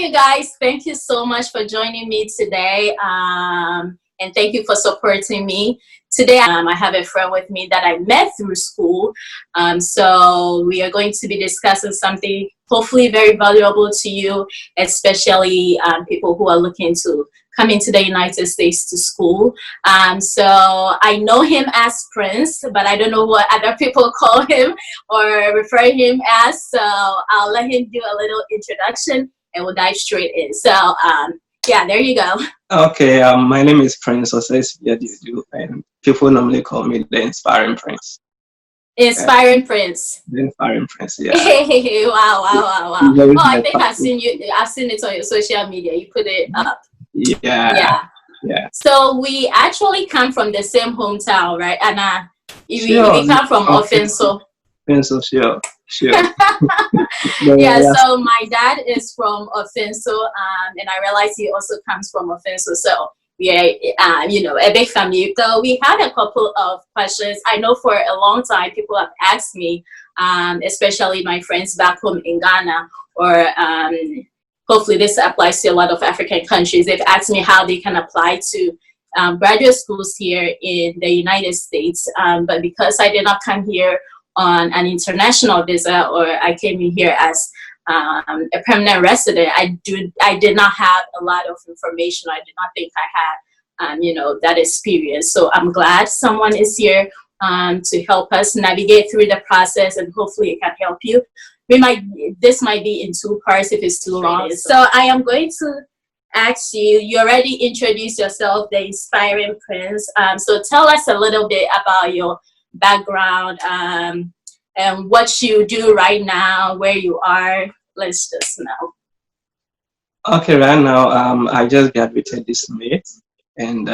you guys. Thank you so much for joining me today. And thank you for supporting me. Today, I have a friend with me that I met through school. So we are going to be discussing something hopefully very valuable to you, especially people who are looking to come into the United States to school. So I know him as Prince, but I don't know what other people call him or refer him as. So I'll let him do a little introduction and we'll dive straight in. So yeah, there you go. Okay, my name is Prince Osesiadudu, and people normally call me the Inspiring Prince. Inspiring Prince. The Inspiring Prince, yeah. Wow. Oh, I think I've seen it on your social media. You put it up. Yeah. So we actually come from the same hometown, right? And we come from Offenso. Sure. Yeah, so my dad is from Offenso, and I realize he also comes from Offenso. So we are, a big family. So we had a couple of questions. I know for a long time people have asked me, especially my friends back home in Ghana, or hopefully this applies to a lot of African countries. They've asked me how they can apply to graduate schools here in the United States. But because I did not come here on an international visa, or I came in here as a permanent resident, I did not have a lot of information. I did not think I had, that experience. So I'm glad someone is here to help us navigate through the process, and hopefully it can help you. This might be in two parts if it's too long. So I am going to ask you, you already introduced yourself, the Inspiring Prince. So tell us a little bit about your background and what you do right now, where you are. Let's just know. Okay, right now I just graduated this May, and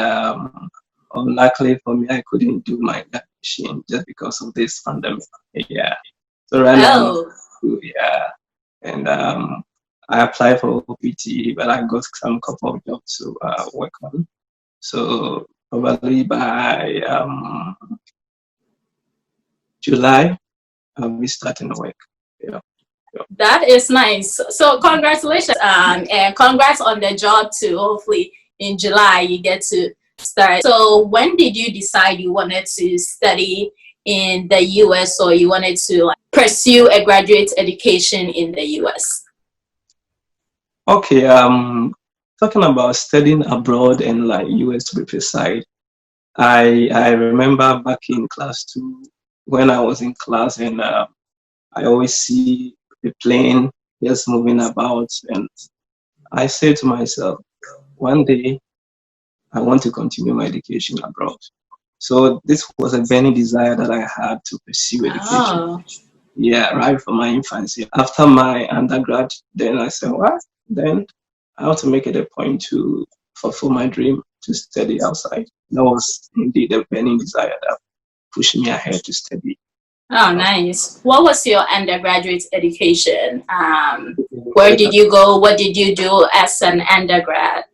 unluckily for me, I couldn't do my graduation just because of this pandemic. Yeah. So right now, and I applied for OPT, but I got some couple of jobs to work on. So probably by July, I'll be starting to work. Yeah. That is nice. So congratulations, and congrats on the job too. Hopefully in July you get to start. So when did you decide you wanted to study in the US, or you wanted to pursue a graduate education in the US? Okay, talking about studying abroad and like US to be precise, I remember back in class 2 when I was in class, and I always see the plane just moving about, and I said to myself, one day I want to continue my education abroad. So this was a burning desire that I had to pursue education. Yeah, right from my infancy. After my undergrad, then I said, what? Then I have to make it a point to fulfill my dream to study outside. That was indeed a burning desire that pushed me ahead to study. Oh, nice. What was your undergraduate education? Where did you go? What did you do as an undergrad?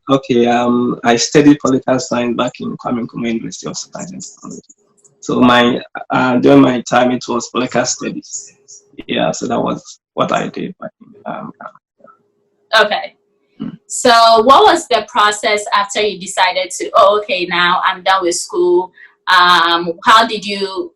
Okay, I studied political science back in Kwame Nkrumah University of Science and Technology. So during my time, it was political studies. Yeah, so that was what I did back in Okay. So what was the process after you decided to, okay, now I'm done with school? How did you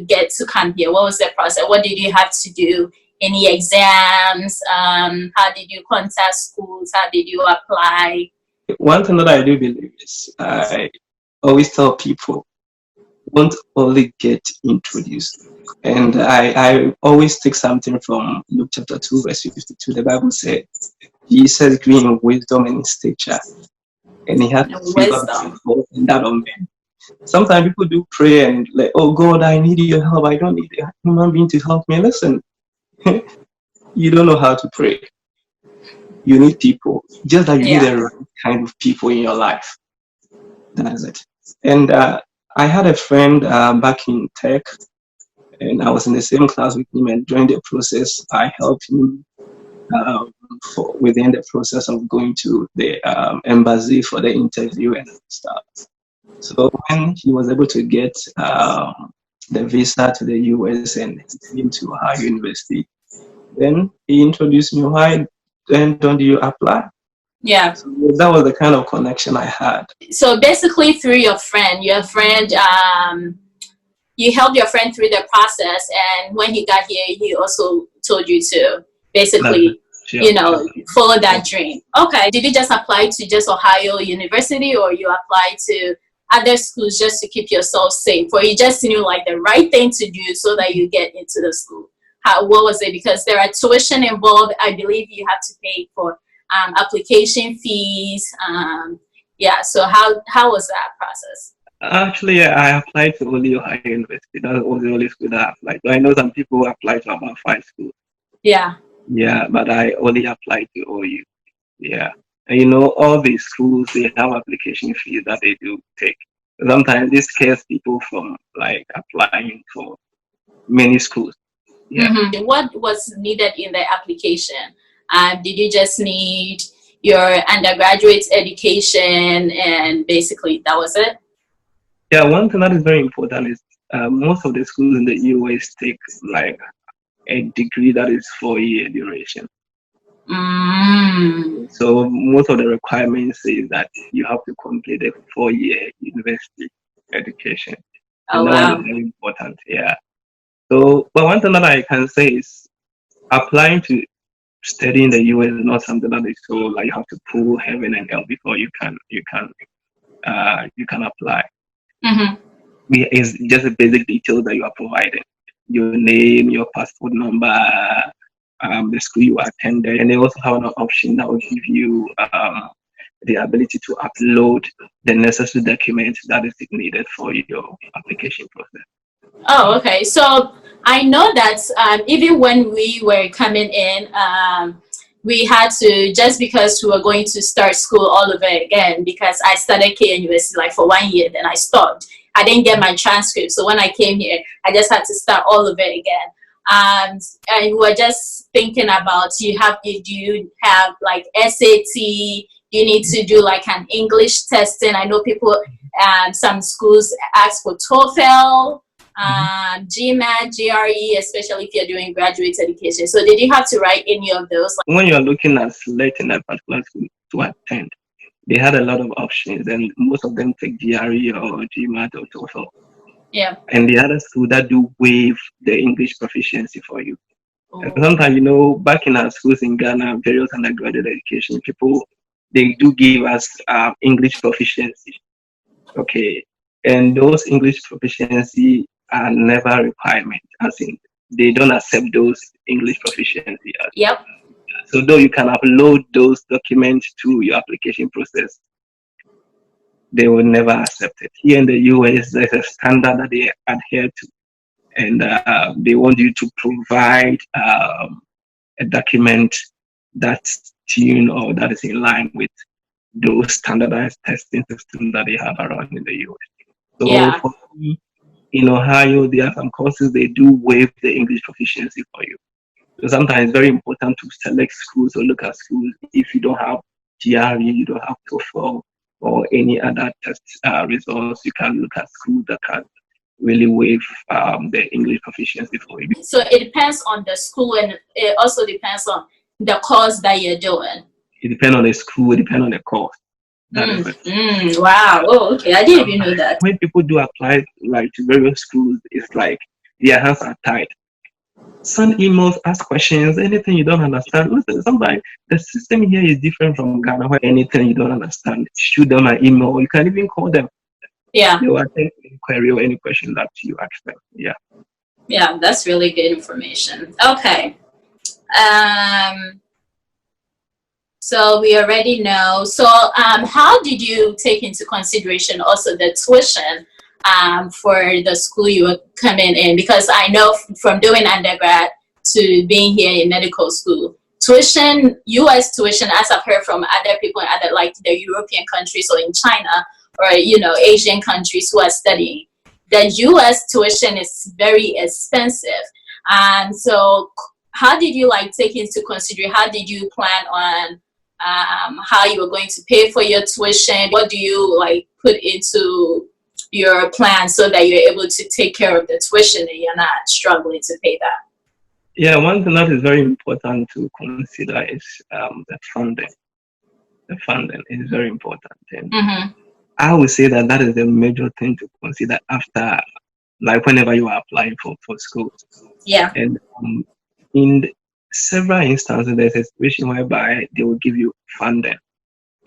get to come here? What was the process? What did you have to do? Any exams? How did you contact schools? How did you apply? One thing that I do believe is I always tell people, don't only get introduced. And I always take something from Luke chapter 2, verse 52. The Bible said, Jesus grew in wisdom and in stature, and he had wisdom in that of men. Sometimes people do pray and like, oh God, I need your help. I don't need a human being to help me. Listen, you don't know how to pray. You need people. Just that you need the right kind of people in your life. That's it. And I had a friend back in tech, and I was in the same class with him. And during the process, I helped him within the process of going to the embassy for the interview and stuff. So when he was able to get the visa to the US and into Ohio University, then he introduced me. Why and don't you apply? Yeah. So that was the kind of connection I had. So basically, through your friend, you helped your friend through the process, and when he got here, he also told you to basically, Sure. follow that dream. Okay. Did you just apply to just Ohio University, or you applied to other schools just to keep yourself safe, or you just knew like the right thing to do so that you get into the school? What was it? Because there are tuition involved. I believe you have to pay for application fees. Yeah. So how was that process? Actually, I applied to only Ohio University. That was the only school that I applied to. I know some people apply to about 5 schools. Yeah. Yeah, but I only applied to OU. Yeah. And all these schools, they have application fees that they do take. Sometimes this scares people from like applying for many schools. Yeah. Mm-hmm. What was needed in the application? Did you just need your undergraduate education, and basically that was it? Yeah, one thing that is very important is most of the schools in the US take like a degree that is 4-year duration. So most of the requirements is that you have to complete a 4-year university education. Oh, and that wow. one is very important. Yeah. So, but one thing that I can say is applying to study in the US is not something that is so like you have to pull heaven and hell before you can apply. Mm-hmm. It's just a basic details that you are providing: your name, your passport number, the school you attended, and they also have an option that will give you the ability to upload the necessary documents that is needed for your application process. Oh, okay. So I know that even when we were coming in, we had to, just because we were going to start school all over again, because I started KNUSC like for 1 year, then I stopped. I didn't get my transcript. So when I came here, I just had to start all over again. And we were just thinking about, do you have like SAT? You need to do like an English testing. I know people, some schools ask for TOEFL, GMAT, GRE, especially if you're doing graduate education. So did you have to write any of those? When you're looking at selecting a particular school to attend, they had a lot of options, and most of them take GRE or GMAT or TOEFL. Yeah. And the other school that do waive the English proficiency for you. Oh. And sometimes, back in our schools in Ghana, various undergraduate education, people, they do give us English proficiency. Okay. And those English proficiency are never a requirement, as in they don't accept those English proficiency. Yep. So though you can upload those documents to your application process, they will never accept it. Here in the US, there's a standard that they adhere to, and they want you to provide a document that's tuned or that is in line with those standardized testing systems that they have around in the US. So yeah. For me, in Ohio, there are some courses they do waive the English proficiency for you. So sometimes it's very important to select schools or look at schools. If you don't have GRE, you don't have TOEFL or any other test results, you can look at schools that can really waive the English proficiency for you. So it depends on the school, and it also depends on the course that you're doing. It depends on the school, it depends on the course. Wow. Oh, okay. I didn't even know that. When people do apply like to various schools, it's like their hands are tied. Send emails, ask questions, anything you don't understand. Listen, sometimes the system here is different from Ghana, where anything you don't understand, shoot them an email, or you can even call them. Yeah. They will attend any query or any question that you ask them. Yeah. Yeah, that's really good information. Okay. So we already know. So how did you take into consideration also the tuition for the school you were coming in? Because I know from doing undergrad to being here in medical school, tuition, US tuition, as I've heard from other people in other, like the European countries or in China or, Asian countries who are studying, the US tuition is very expensive. And so how did you take into consideration, how did you plan on how you were going to pay for your tuition? What do you put into your plan so that you're able to take care of the tuition and you're not struggling to pay that? Yeah, one thing that is very important to consider is the funding. The funding is very important, and Mm-hmm. I would say that that is the major thing to consider after, like whenever you are applying for school. Yeah. And in several instances, there's a situation whereby they will give you funding.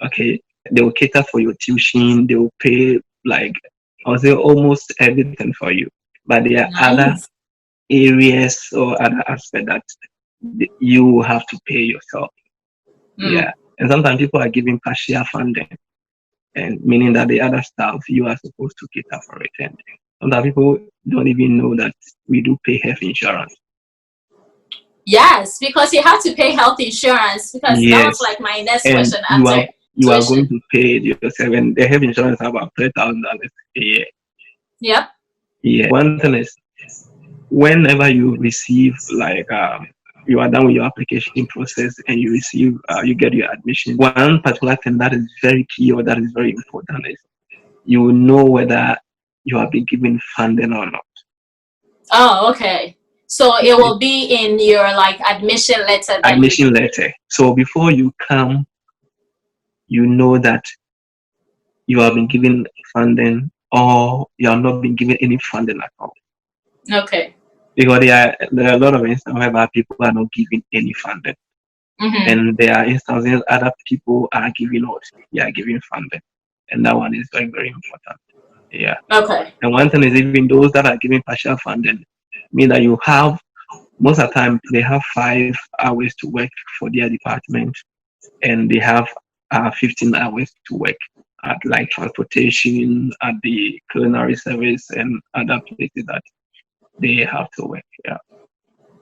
Okay, they will cater for your tuition. They will pay like I would say almost everything for you. But there are other Nice. areas or other aspects that you have to pay yourself. Mm. Yeah, and sometimes people are giving partial funding, and meaning that the other stuff you are supposed to cater for it. And sometimes people don't even know that we do pay health insurance. Yes, because you have to pay health insurance, because that was Yes, like my next and question after you are going tuition. to pay it yourself, and the health insurance is about $3,000 a year. Yep. Yeah. One thing is, whenever you receive like you are done with your application process and you receive you get your admission. One particular thing that is very key or that is very important is you will know whether you have been given funding or not. Oh, okay. So it will be in your like admission letter that you. Admission letter. So before you come, you know that you have been given funding or you have not been given any funding at all. Okay. Because there are a lot of instances whereby people are not giving any funding. Mm-hmm. And there are instances other people are giving us, they are giving funding. And that one is very, very important. Yeah. Okay. And one thing is even those that are giving partial funding mean that you have most of the time they have 5 hours to work for their department and they have 15 hours to work at like transportation, at the culinary service and other places that they have to work. Yeah.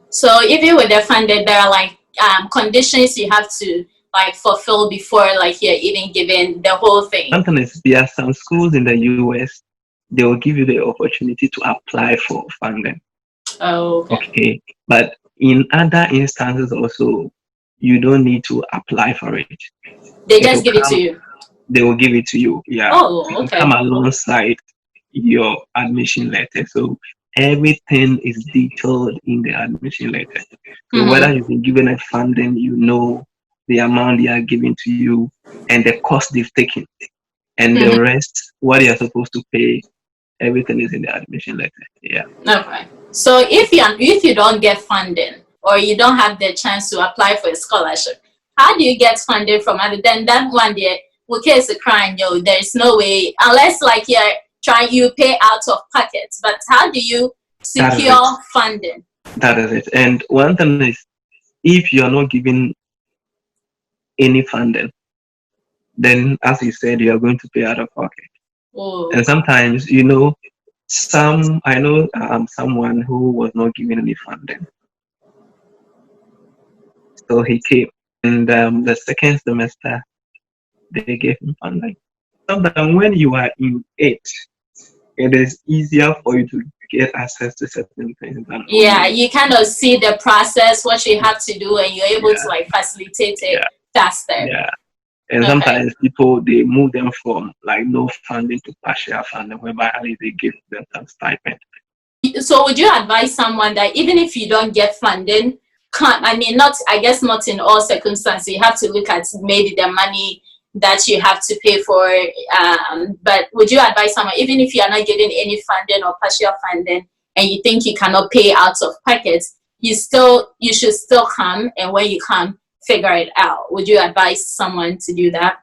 So even with the funded, there are like conditions you have to like fulfill before like you're even given the whole thing. One thing is there are some schools in the US, they will give you the opportunity to apply for funding. Oh, okay. Okay. But in other instances also, you don't need to apply for it. They It just will give it to come, you. they will give it to you. Yeah. It Oh, will come okay. alongside your admission letter. So everything is detailed in the admission letter. So whether Mm-hmm. you've been given a funding, you know the amount they are giving to you and the cost they've taken. And Mm-hmm. the rest, what you're supposed to pay, everything is in the admission letter. Yeah. Okay. So if you don't get funding or you don't have the chance to apply for a scholarship, how do you get funding from other than that one there? Okay, it's a crime, yo. There is no way unless like you pay out of pocket. But how do you That is it. secure funding? That is it. And one thing is, if you are not given any funding, then as you said, you are going to pay out of pocket. Oh. And sometimes, I know someone who was not given any funding. So he came, and the second semester, they gave him funding. Sometimes when you are in it, it is easier for you to get access to certain things than Yeah, you kind of see the process, what you have to do, and you're able to yeah, like facilitate it yeah, faster. yeah. And Okay. sometimes people they move them from like no funding to partial funding, whereby at least they give them some stipend. So would you advise someone that even if you don't get funding, I mean, not, I guess not in all circumstances, you have to look at maybe the money that you have to pay for, but would you advise someone, even if you are not getting any funding or partial funding and you think you cannot pay out of pocket, you should still come, and when you come, figure it out? Would you advise someone to do that?